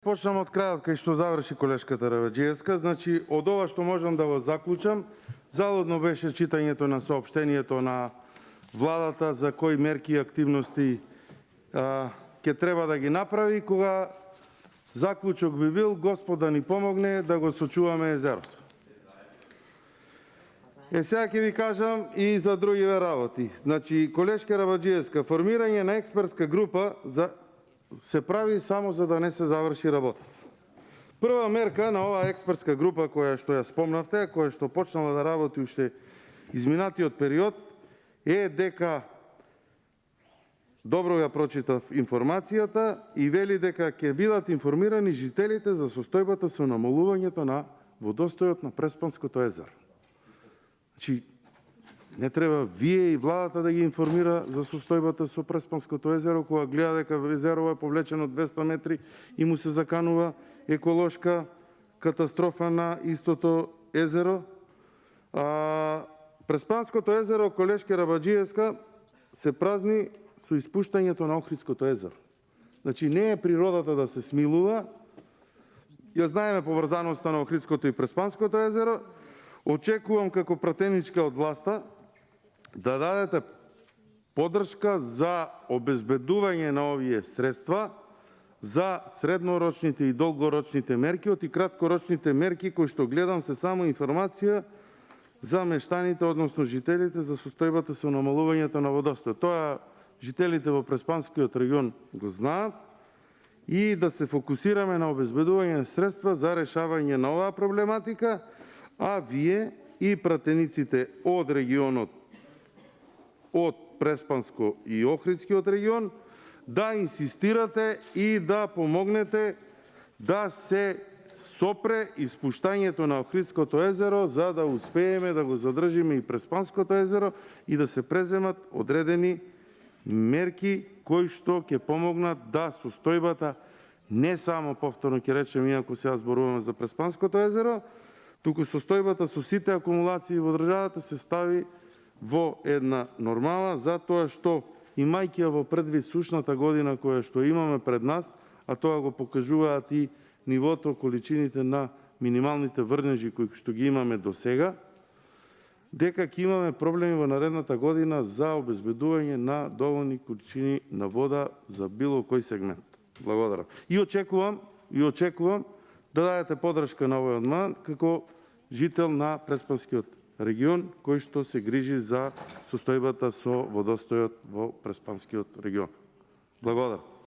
Почнам од крајот кај што заврши колешката Рабаџиевска. Значи, од ова што можам да го заклучам, залудно беше читањето на соопштението на владата за кои мерки и активности ќе треба да ги направи, кога заклучок би бил Господ да ни помогне да го сочуваме езерото. Сега ќе ви кажам и за другиве работи. Значи, колешка Рабаџиевска, формирање на експертска група се прави само за да не се заврши работата. Прва мерка на оваа експертска група која што ја спомнавте, која што почнала да работи уште изминатиот период, е дека добро ја прочитав информацијата и вели дека ќе бидат информирани жителите за состојбата со намалувањето на водостојот на Преспанското езеро. Значи, не треба вие и владата да ги информира за состојбата со Преспанското езеро, кога гледа дека езерово е повлечено 200 метри и му се заканува еколошка катастрофа на истото езеро. Преспанското езеро, колешка Рабаџиевска, се празни со испуштањето на Охридското езеро. Значи, не е природата да се смилува. Ја знаеме поврзаноста на Охридското и Преспанското езеро. Очекувам како пратеничка од власта да дадете поддршка за обезбедување на овие средства за среднорочните и долгорочните мерки, и краткорочните мерки кои што гледам се само информација за мештаните, односно жителите, за состојбата со намалувањето на водостојот. Тоа жителите во Преспанскиот регион го знаат, и да се фокусираме на обезбедување на средства за решавање на оваа проблематика, а вие и пратениците од регионот, од Преспанско и Охридскиот регион, да инсистирате и да помогнете да се сопре испуштањето на Охридското езеро, за да успееме да го задржиме и Преспанското езеро и да се преземат одредени мерки кои што ќе помогнат да состојбата, не само повторно ќе речем, иако сега зборуваме за Преспанското езеро, туку состојбата со сите акумулации во државата се стави во една нормала, затоа што имајќи во предвид сушната година која што имаме пред нас, а тоа го покажуваат и нивото, количините на минималните врнежи кои што ги имаме до сега, дека ќе имаме проблеми во наредната година за обезбедување на доволни количини на вода за било кој сегмент. Благодарам. И очекувам да дадете поддршка на овој амандман како жител на Преспанскиот регион, кој што се грижи за состојбата со водостојот во Преспанскиот регион. Благодарам.